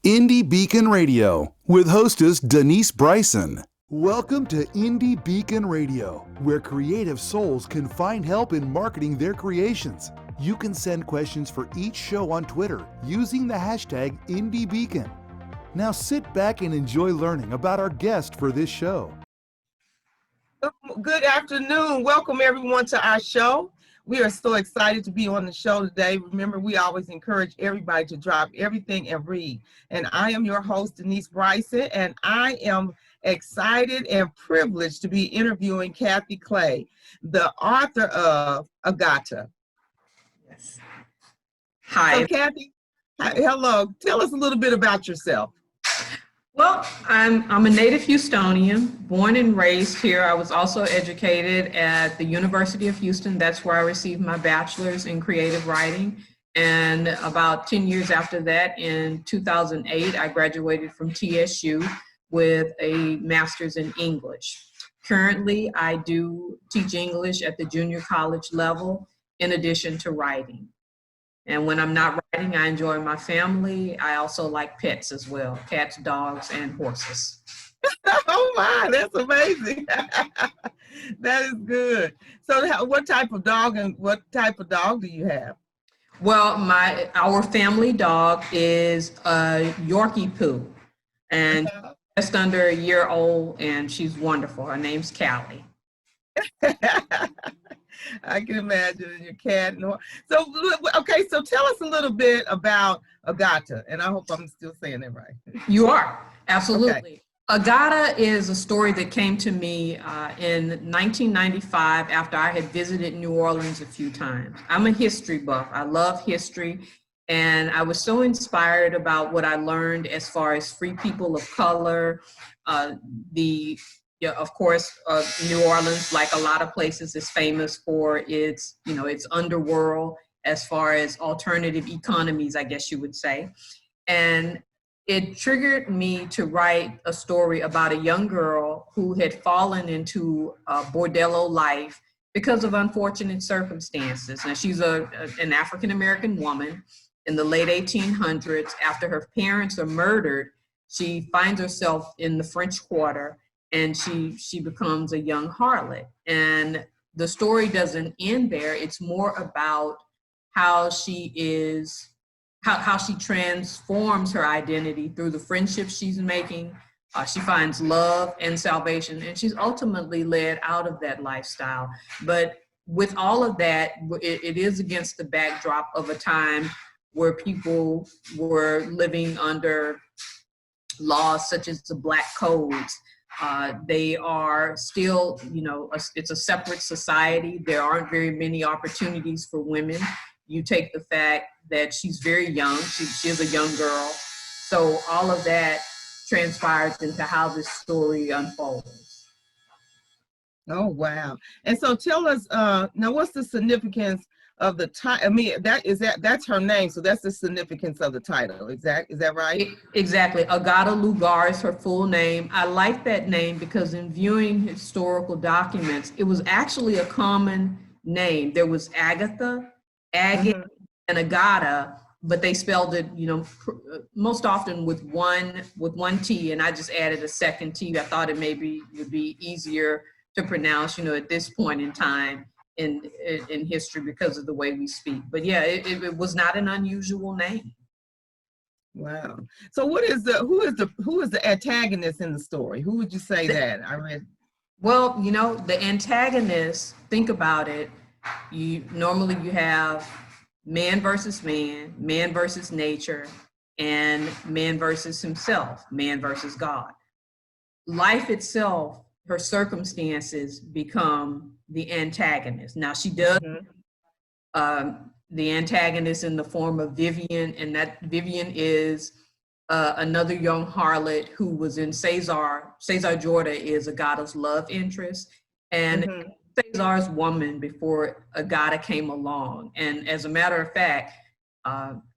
Indie Beacon Radio with hostess Denise Bryson. Welcome to Indie Beacon Radio, where creative souls can find help in marketing their creations. You can send questions for each show on Twitter using the hashtag IndieBeacon. Now sit back and enjoy learning about our guest for this show. Good afternoon. Welcome everyone to our show. We are so excited to be on the show today. Remember, we always encourage everybody to drop everything and read. And I am your host, Denise Bryson, and I am excited and privileged to be interviewing Cathy Clay, the author of Agatta. Yes. Hi. So Cathy, hello. Tell us a little bit about yourself. Well, I'm a native Houstonian, born and raised here. I was also educated at the University of Houston. That's where I received my bachelor's in creative writing. And about 10 years after that, in 2008, I graduated from TSU with a master's in English. Currently, I do teach English at the junior college level in addition to writing. And when I'm not writing, I enjoy my family. I also like pets as well, cats, dogs, and horses. Oh my, that's amazing. That is good. So what type of dog do you have? Well, our family dog is a Yorkie Poo, and just under a year old, and she's wonderful. Her name's Callie. I can imagine your cat. So, okay, so tell us a little bit about Agatta, and I hope I'm still saying it right. You are, absolutely. Okay. Agatta is a story that came to me in 1995 after I had visited New Orleans a few times. I'm a history buff. I love history, and I was so inspired about what I learned as far as free people of color, of course, New Orleans, like a lot of places, is famous for its underworld as far as alternative economies, I guess you would say. And it triggered me to write a story about a young girl who had fallen into a bordello life because of unfortunate circumstances. And she's an African-American woman in the late 1800s. After her parents are murdered, she finds herself in the French Quarter, and she becomes a young harlot. And the story doesn't end there. It's more about how she transforms her identity through the friendships she's making. She finds love and salvation, and she's ultimately led out of that lifestyle. But with all of that, it is against the backdrop of a time where people were living under laws such as the Black Codes. They are still, it's a separate society. There aren't very many opportunities for women. You take the fact that she's very young, she is a young girl. So all of that transpires into how this story unfolds. Oh, wow. And so tell us, now what's the significance of the title? I mean, that's her name, so that's the significance of the title. Is that right? Exactly. Agatta Lugar is her full name. I like that name because in viewing historical documents, it was actually a common name. There was Agatha, Agate, and Agatta, but they spelled it, most often with one T, and I just added a second T. I thought it maybe would be easier to pronounce, at this point in time in history because of the way we speak. But yeah, it was not an unusual name. Wow. So who is the antagonist in the story? Who would you say that? I read. Well, the antagonist, think about it. Normally you have man versus man, man versus nature, and man versus himself, man versus God. Life itself, her circumstances become the antagonist. Now she does the antagonist in the form of Vivian, and that Vivian is another young harlot who was in Cesar. Cesar Jorda is Agatta's love interest, and Cesar's woman before Agatta came along. And as a matter of fact,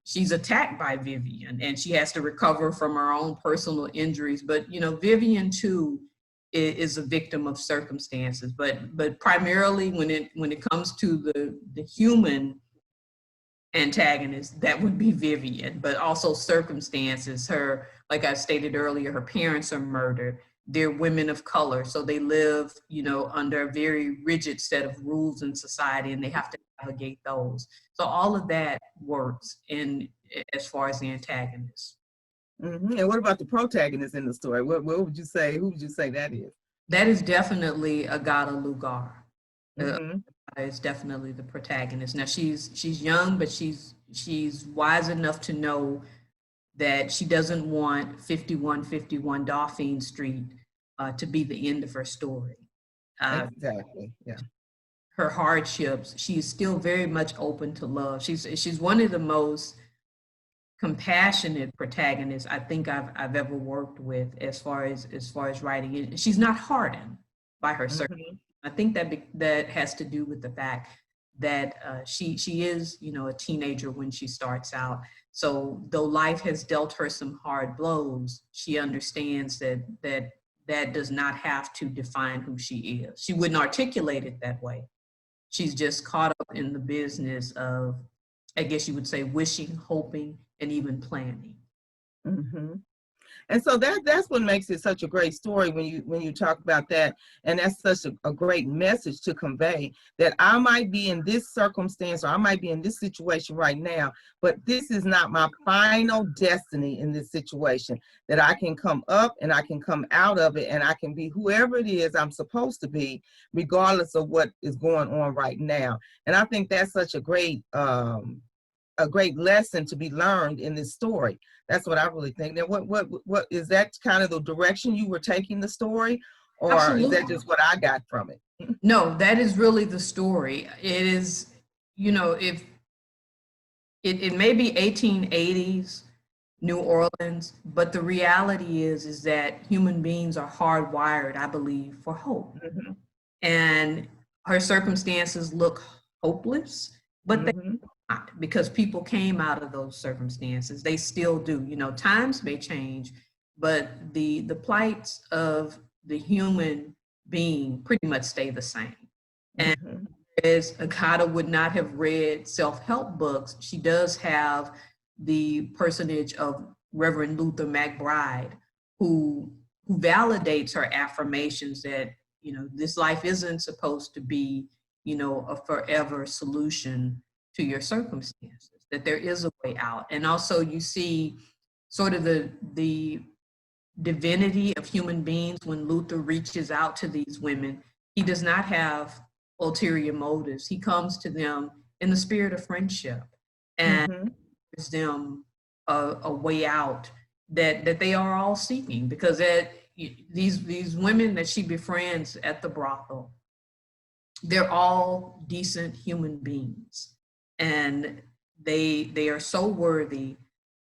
she's attacked by Vivian, and she has to recover from her own personal injuries. But Vivian too is a victim of circumstances. But primarily when it comes to the human antagonist, that would be Vivian, but also circumstances. Her, like I stated earlier, her parents are murdered. They're women of color, so they live, under a very rigid set of rules in society, and they have to navigate those. So all of that works in as far as the antagonist. And what about the protagonist in the story? What would you say? Who would you say that is? That is definitely Agatta Lugar. Mm-hmm. Is definitely the protagonist. Now she's young, but she's wise enough to know that she doesn't want 5151 Dauphine Street to be the end of her story. Exactly. Yeah. Her hardships, she is still very much open to love. She's one of the most compassionate protagonists I think I've ever worked with as far as writing it. She's not hardened by her circumstances. I think that has to do with the fact that she is, a teenager when she starts out. So though life has dealt her some hard blows, she understands that does not have to define who she is. She wouldn't articulate it that way. She's just caught up in the business of, I guess you would say, wishing, hoping, and even planning. Mm-hmm. And so that's what makes it such a great story when you talk about that. And that's such a great message to convey, that I might be in this circumstance, or I might be in this situation right now, but this is not my final destiny in this situation, that I can come up and I can come out of it, and I can be whoever it is I'm supposed to be, regardless of what is going on right now. And I think that's such a great lesson to be learned in this story. That's what I really think. Now, what is that kind of the direction you were taking the story, or Absolutely. Is that just what I got from it? No, that is really the story. It is, if it may be 1880s New Orleans, but the reality is that human beings are hardwired, I believe, for hope. Mm-hmm. And her circumstances look hopeless, but they not, because people came out of those circumstances. They still do. Times may change, but the plights of the human being pretty much stay the same. And as Agatta would not have read self-help books, she does have the personage of Reverend Luther McBride, who validates her affirmations that, this life isn't supposed to be, a forever solution to your circumstances, that there is a way out. And also you see sort of the divinity of human beings when Luther reaches out to these women. He does not have ulterior motives. He comes to them in the spirit of friendship and gives them a way out that they are all seeking, because these women that she befriends at the brothel, they're all decent human beings, and they are so worthy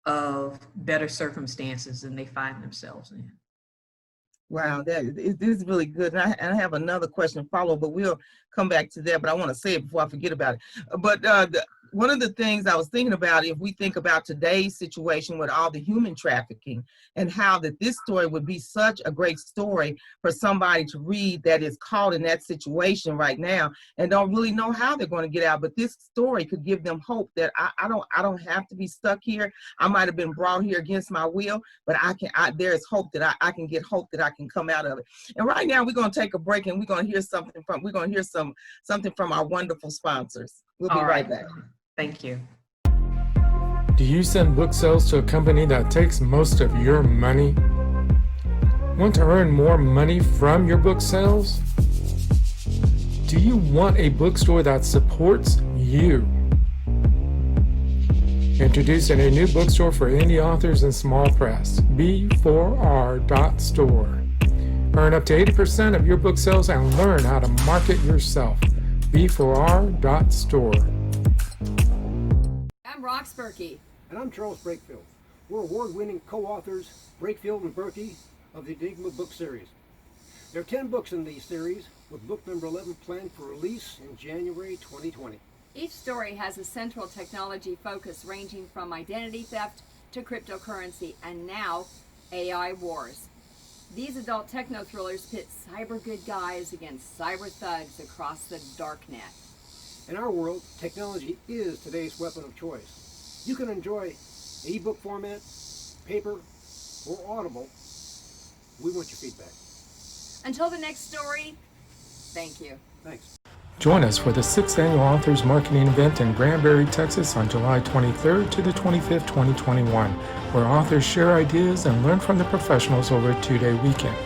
of better circumstances than they find themselves in. Wow, this is really good. And I have another question to follow, but we'll come back to that. But I want to say it before I forget about it. But one of the things I was thinking about, if we think about today's situation with all the human trafficking, and how that this story would be such a great story for somebody to read that is caught in that situation right now and don't really know how they're going to get out. But this story could give them hope that I don't have to be stuck here. I might have been brought here against my will, but there is hope that I can get hope that I can come out of it. And right now we're going to take a break, and we're going to hear something from our wonderful sponsors. We'll be right back. Thank you. Do you send book sales to a company that takes most of your money? Want to earn more money from your book sales? Do you want a bookstore that supports you? Introducing a new bookstore for indie authors and small press, B4R.store. Earn up to 80% of your book sales and learn how to market yourself. B4R.store. I'm Rox Berkey. And I'm Charles Brakefield. We're award-winning co-authors, Brakefield and Berkey, of the Enigma book series. There are 10 books in the series, with book number 11 planned for release in January 2020. Each story has a central technology focus ranging from identity theft to cryptocurrency, and now AI wars. These adult techno thrillers pit cyber good guys against cyber thugs across the darknet. In our world, technology is today's weapon of choice. You can enjoy ebook format, paper, or Audible. We want your feedback. Until the next story, thank you. Thanks. Join us for the 6th Annual Authors Marketing Event in Granbury, Texas on July 23rd to the 25th, 2021, where authors share ideas and learn from the professionals over a 2-day weekend.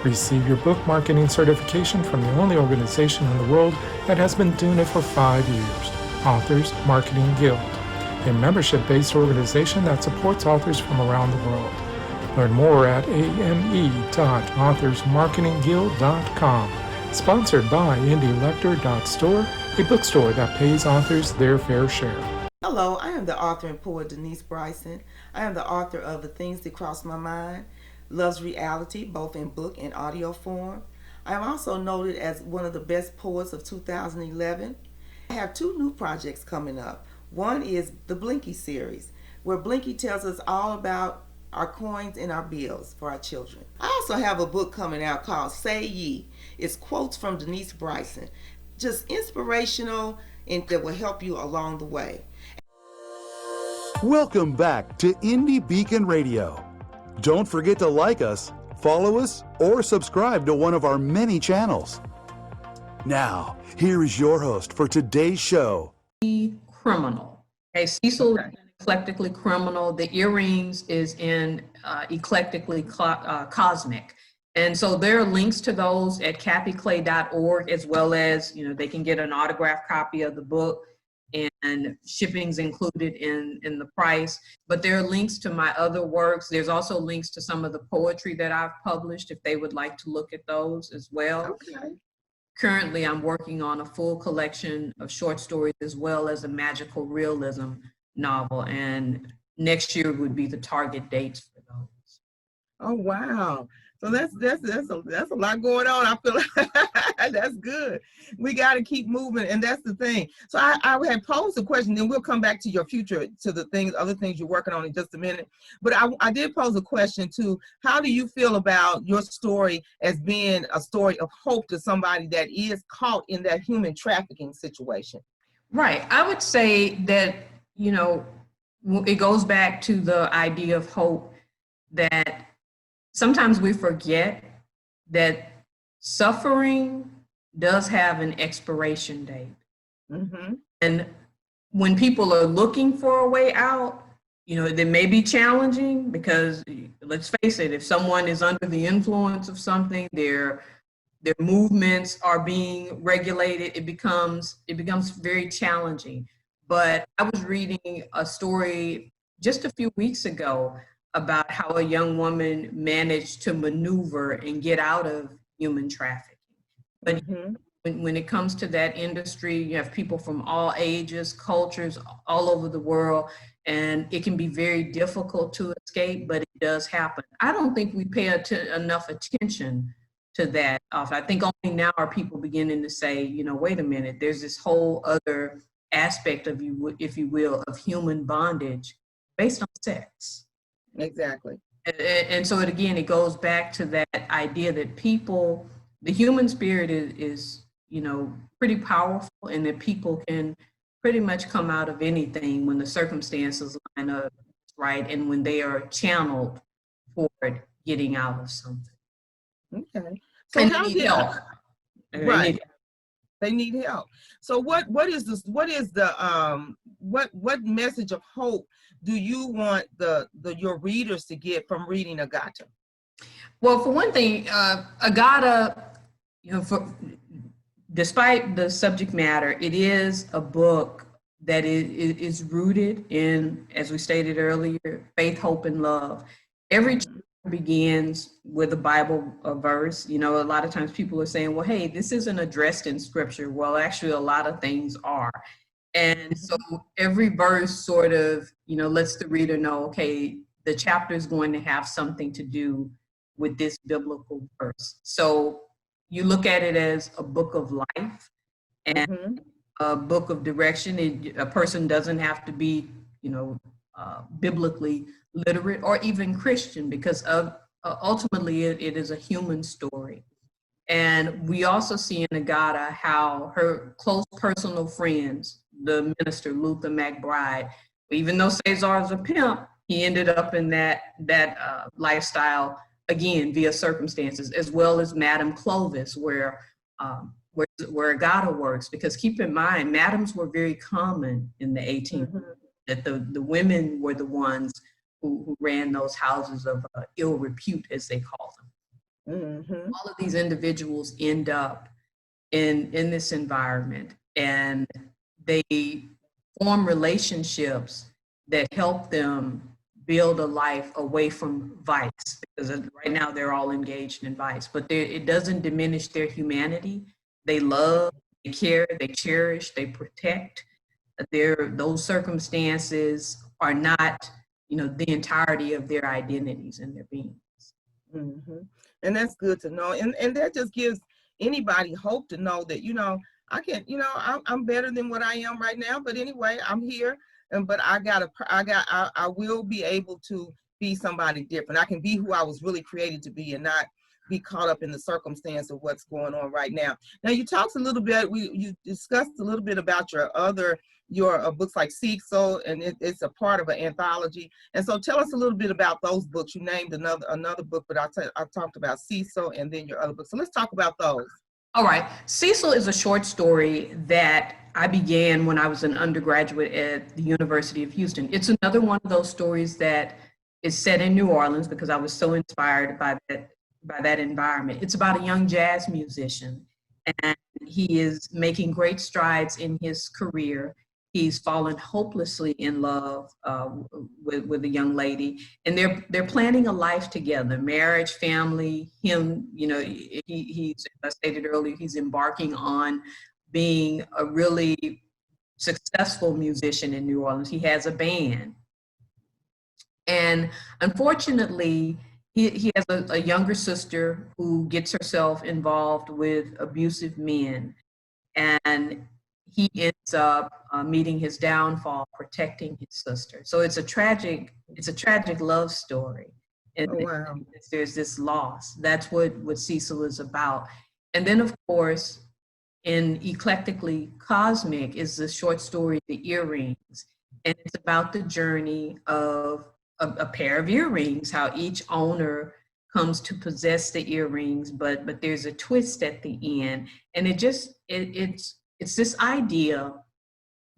Receive your book marketing certification from the only organization in the world that has been doing it for 5 years, Authors Marketing Guild, a membership-based organization that supports authors from around the world. Learn more at ame.authorsmarketingguild.com. Sponsored by indielector.store, a bookstore that pays authors their fair share. Hello, I am the author and poet Denise Bryson. I am the author of The Things That Cross My Mind, Love's Reality, both in book and audio form. I am also noted as one of the best poets of 2011. I have 2 new projects coming up. One is the Blinky series, where Blinky tells us all about our coins and our bills for our children. I also have a book coming out called Say Ye. It's quotes from Denise Bryson, just inspirational and that will help you along the way. Welcome back to Indie Beacon Radio. Don't forget to like us, follow us, or subscribe to one of our many channels. Now, here is your host for today's show. Criminal. Okay, Cecil is eclectically criminal. The earrings is in eclectically cosmic. And so there are links to those at cathyclay.org, as well as, they can get an autographed copy of the book, and shipping's included in the price. But there are links to my other works. There's also links to some of the poetry that I've published if they would like to look at those as well. Okay. Currently, I'm working on a full collection of short stories as well as a magical realism novel, and next year would be the target dates for those. Oh wow! So that's a lot going on. I feel like that's good. We got to keep moving, and that's the thing. So I had posed a question, then we'll come back to your future, to the other things you're working on in just a minute. But I did pose a question too. How do you feel about your story as being a story of hope to somebody that is caught in that human trafficking situation? Right. I would say that, it goes back to the idea of hope, that sometimes we forget that suffering does have an expiration date. Mm-hmm. And when people are looking for a way out, they may be challenging, because let's face it, if someone is under the influence of something, their movements are being regulated, it becomes very challenging. But I was reading a story just a few weeks ago about how a young woman managed to maneuver and get out of human trafficking. But when it comes to that industry, you have people from all ages, cultures, all over the world, and it can be very difficult to escape, but it does happen. I don't think we pay enough attention to that. I think only now are people beginning to say, wait a minute, there's this whole other aspect of if you will, of human bondage based on sex. Exactly. And so it goes back to that idea that people, the human spirit is pretty powerful, and that people can pretty much come out of anything when the circumstances line up right, and when they are channeled toward getting out of something. Okay. So and how they need help. Right. They need help. So what message of hope do you want your readers to get from reading Agatta? Well, for one thing, Agatta, despite the subject matter, it is a book that is rooted in, as we stated earlier, faith, hope, and love. Every chapter begins with a Bible verse. A lot of times people are saying, well, hey, this isn't addressed in scripture. Well, actually, a lot of things are. And so every verse sort of, lets the reader know, okay, the chapter is going to have something to do with this biblical verse. So you look at it as a book of life and a book of direction. A person doesn't have to be, biblically literate or even Christian, because ultimately it is a human story. And we also see in Agatta how her close personal friends, the minister Luther McBride, even though Cesar is a pimp, he ended up in that lifestyle again via circumstances, as well as Madame Clovis, where Agatta works. Because keep in mind, madams were very common in the 18th. That the women were the ones who ran those houses of ill repute, as they call them. All of these individuals end up in this environment, and they form relationships that help them build a life away from vice, because right now they're all engaged in vice, but it doesn't diminish their humanity. They love, they care, they cherish, they protect. Those circumstances are not, the entirety of their identities and their beings. And that's good to know. And that just gives anybody hope to know that, I can, I'm better than what I am right now, but anyway, I'm here. But I will be able to be somebody different. I can be who I was really created to be and not be caught up in the circumstance of what's going on right now. Now, you talked a little bit, you discussed a little bit about your books like Cecil, and it's a part of an anthology. And so tell us a little bit about those books. You named another book, but I talked about Cecil and then your other books. So let's talk about those. All right. Cecil is a short story that I began when I was an undergraduate at the University of Houston. It's another one of those stories that is set in New Orleans because I was so inspired by that environment. It's about a young jazz musician, and he is making great strides in his career. He's fallen hopelessly in love with a young lady, and they're planning a life together, marriage, family. Him, he's, as I stated earlier, he's embarking on being a really successful musician in New Orleans. He has a band, and unfortunately, he has a younger sister who gets herself involved with abusive men, and he ends up meeting his downfall, protecting his sister. So it's a tragic love story. And wow. There's this loss. That's what Cecil is about. And then, of course, in Eclectically Cosmic is the short story, The Earrings. And it's about the journey of a pair of earrings, how each owner comes to possess the earrings, but there's a twist at the end. And it's this idea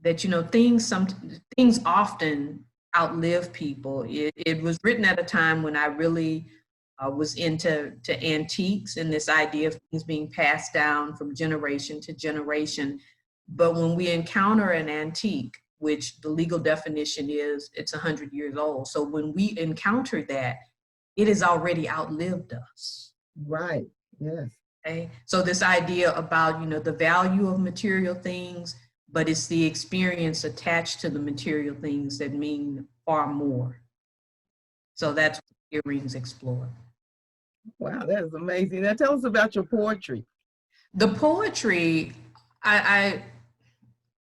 that, things often outlive people. It was written at a time when I really was into antiques and this idea of things being passed down from generation to generation. But when we encounter an antique, which the legal definition is it's 100 years old. So when we encounter that, it has already outlived us. Right, yes. Okay? So this idea about, the value of material things, but it's the experience attached to the material things that mean far more. So that's what Earrings explore. Wow, that is amazing. Now tell us about your poetry. The poetry, I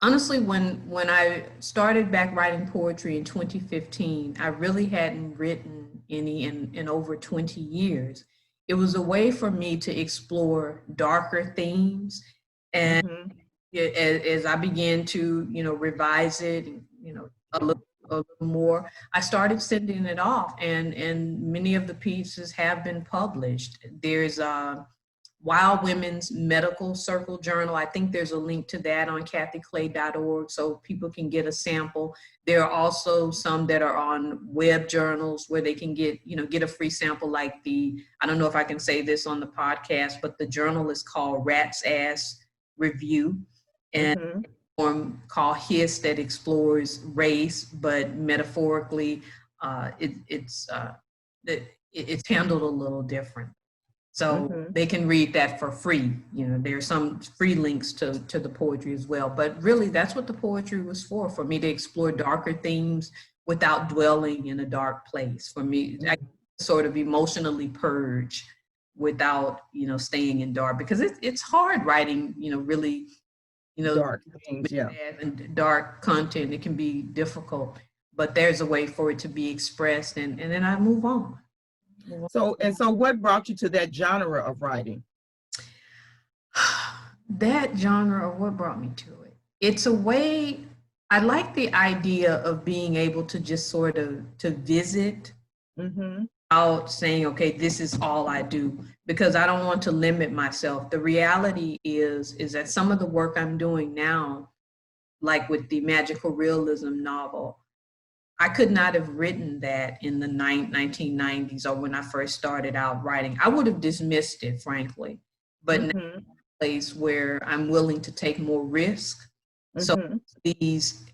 honestly, when I started back writing poetry in 2015, I really hadn't written any in over 20 years. It was a way for me to explore darker themes. And as I began to, revise it, a little more, I started sending it off, and many of the pieces have been published. There's Wild Women's Medical Circle Journal. I think there's a link to that on cathyclay.org so people can get a sample. There are also some that are on web journals where they can get a free sample, like I don't know if I can say this on the podcast, but the journal is called Rat's Ass Review, and form called Hiss that explores race, but metaphorically, it's handled a little different. So they can read that for free. There's some free links to the poetry as well. But really, that's what the poetry was for me to explore darker themes without dwelling in a dark place. For me, I sort of emotionally purge without, staying in dark, because it's hard writing, really, dark things, and dark content. It can be difficult, but there's a way for it to be expressed, and then I move on. So what brought you to that genre of writing? That genre, or what brought me to it? It's a way, I like the idea of being able to just sort of to visit Mm-hmm. out saying, okay, this is all I do, because I don't want to limit myself. The reality is that some of the work I'm doing now, like with the magical realism novel, I could not have written that in the 1990s or when I first started out writing. I would have dismissed it, frankly. But now Mm-hmm. I'm in a place where I'm willing to take more risk. So Mm-hmm. these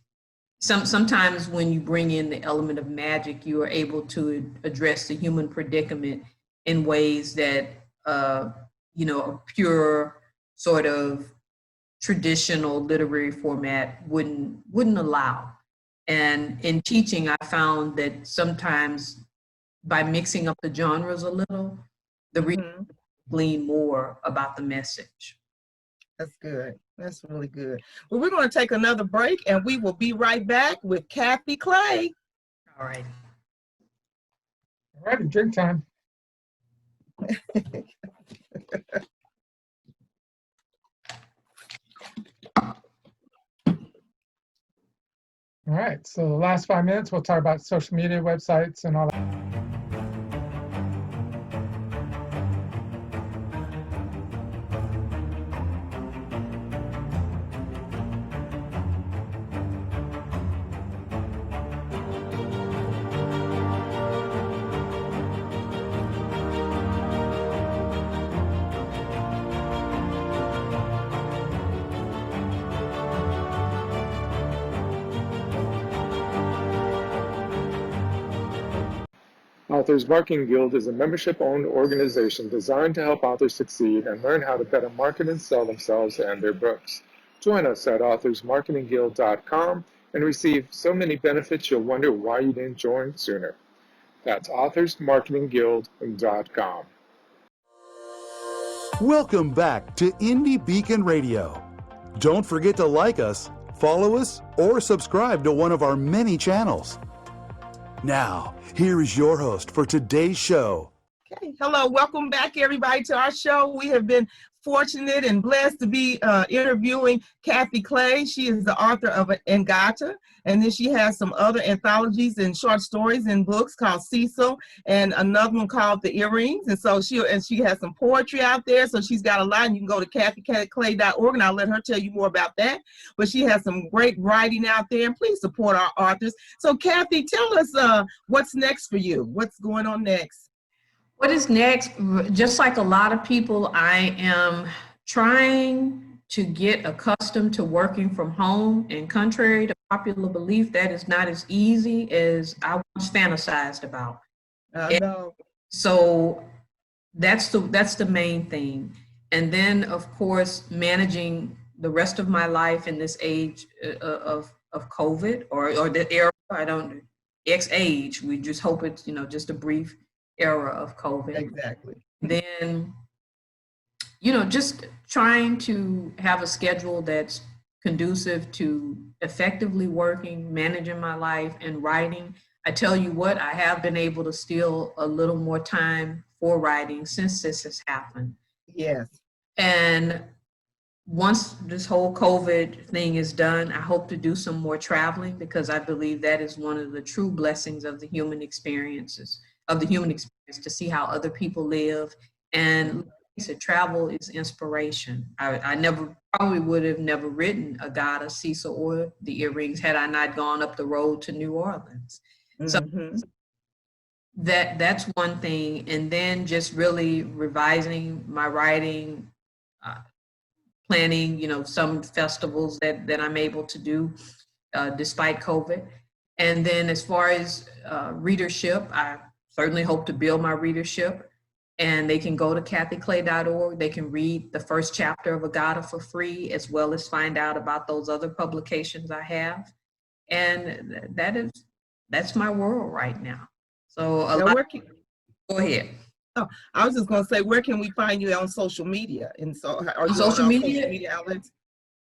sometimes when you bring in the element of magic, you are able to address the human predicament in ways that a pure sort of traditional literary format wouldn't allow. And in teaching, I found that sometimes by mixing up the genres a little, the reader Mm-hmm. glean more about the message. That's good. That's really good. Well, we're going to take another break and we will be right back with Cathy Clay. All right. All right, drink time. All right, so the last 5 minutes, we'll talk about social media, websites, and all that. Authors Marketing Guild is a membership-owned organization designed to help authors succeed and learn how to better market and sell themselves and their books. Join us at authorsmarketingguild.com and receive so many benefits you'll wonder why you didn't join sooner. That's authorsmarketingguild.com. Welcome back to Indie Beacon Radio. Don't forget to like us, follow us, or subscribe to one of our many channels. Now, here is your host for today's show. Okay. Hello. Welcome back, everybody, to our show. We have been fortunate and blessed to be interviewing Cathy Clay. She is the author of Agatta, and then she has some other anthologies and short stories and books called Cecil, and another one called The Earrings. And so she has some poetry out there. So she's got a lot, and you can go to cathyclay.org, and I'll let her tell you more about that. But she has some great writing out there, and please support our authors. So Cathy, tell us what's next for you. What's going on next? What is next? Just like a lot of people, I am trying to get accustomed to working from home, and contrary to popular belief, that is not as easy as I once fantasized about. I know. So that's the main thing. And then of course, managing the rest of my life in this age of COVID or the era, X age, we just hope it's, just a brief era of COVID. Exactly. Then, just trying to have a schedule that's conducive to effectively working, managing my life, and writing. I tell you what, I have been able to steal a little more time for writing since this has happened. Yes. And once this whole COVID thing is done, I hope to do some more traveling, because I believe that is one of the true blessings of the human experience, to see how other people live. And like I said, travel is inspiration. I probably would have never written Agatta, Cecil, or The Earrings had I not gone up the road to New Orleans. Mm-hmm. So that's one thing. And then just really revising my writing, planning, some festivals that I'm able to do despite COVID. And then as far as readership, I certainly hope to build my readership, and they can go to cathyclay.org. They can read the first chapter of Agatta for free, as well as find out about those other publications I have. And that's my world right now. So go ahead. Oh, I was just going to say, where can we find you on social media? And so, are you on social media outlets?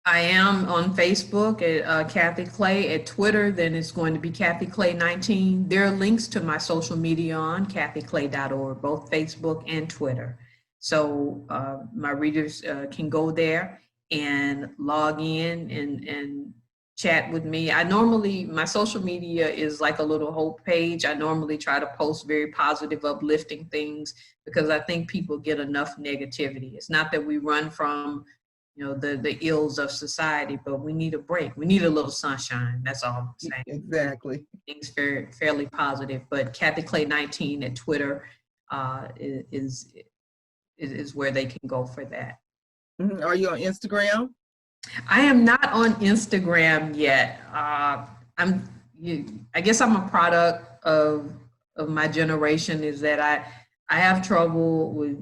I am on Facebook at Cathy Clay. At Twitter, then it's going to be Cathy Clay 19. There are links to my social media on cathyclay.org, both Facebook and Twitter. So my readers can go there and log in and chat with me. My social media is like a little hope page. I normally try to post very positive, uplifting things because I think people get enough negativity. It's not that we run from, the ills of society, but we need a break. We need a little sunshine. That's all I'm saying. Exactly. Things fairly positive. But Cathy Clay 19 at Twitter is where they can go for that. Are you on Instagram? I am not on Instagram yet. I guess I'm a product of my generation, is that I have trouble with,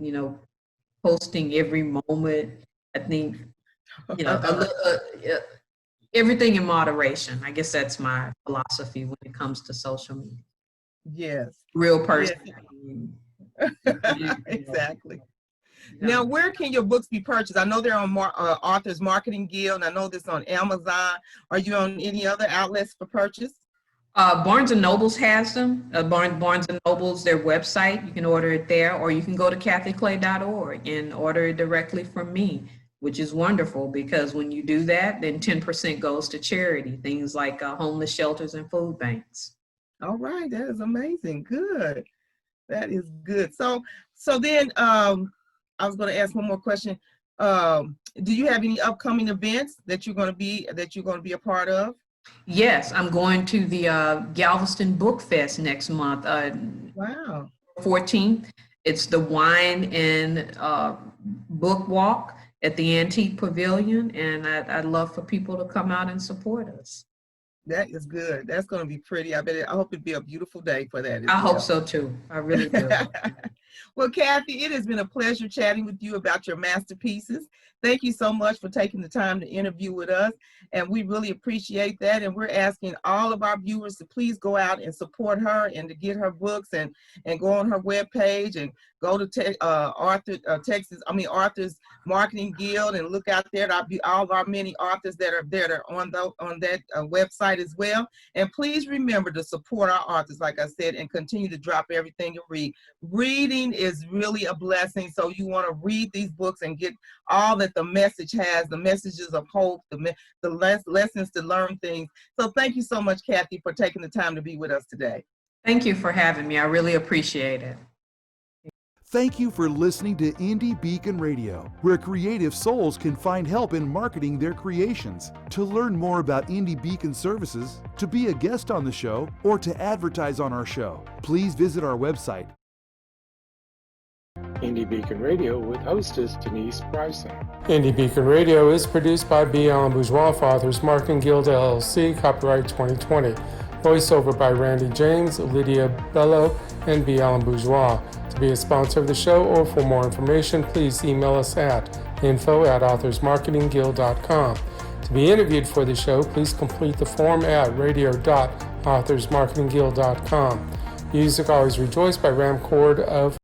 posting every moment. I think, everything in moderation. I guess that's my philosophy when it comes to social media. Yes. Real person. Yes. Exactly. Now, where can your books be purchased? I know they're on Authors Marketing Guild, and I know this on Amazon. Are you on any other outlets for purchase? Barnes & Nobles has them. Barnes & Nobles, their website, you can order it there, or you can go to cathyclay.org and order it directly from me, which is wonderful because when you do that, then 10% goes to charity, things like homeless shelters and food banks. All right, that is amazing. Good. That is good. So then I was going to ask one more question. Do you have any upcoming events that you're going to be a part of? Yes, I'm going to the Galveston Book Fest next month. Wow. 14th. It's the Wine and Book Walk at the Antique Pavilion, and I'd love for people to come out and support us. That is good. That's going to be pretty. I hope it'd be a beautiful day for that. I hope so too. I really do. Well, Cathy, it has been a pleasure chatting with you about your masterpieces. Thank you so much for taking the time to interview with us, and we really appreciate that. And we're asking all of our viewers to please go out and support her and to get her books and go on her webpage and go to Authors Marketing Guild and look out there at all of our many authors that are there on that website as well. And please remember to support our authors, like I said, and continue to drop everything you read. Reading is really a blessing, so you want to read these books and get all that the message has, the messages of hope, the lessons to learn things. So thank you so much, Cathy, for taking the time to be with us today. Thank you for having me. I really appreciate it. Thank you for listening to Indie Beacon Radio, where creative souls can find help in marketing their creations. To learn more about Indie Beacon services, to be a guest on the show, or to advertise on our show, please visit our website. Indie Beacon Radio with hostess Denise Bryson. Indie Beacon Radio is produced by B. Allen Bourgeois for Authors Marketing Guild LLC, copyright 2020. Voiceover by Randy James, Lydia Bello, and B. Allen Bourgeois. To be a sponsor of the show or for more information, please email us at info@authorsmarketingguild.com. To be interviewed for the show, please complete the form at radio.authorsmarketingguild.com. Music Always Rejoice by Ramcord of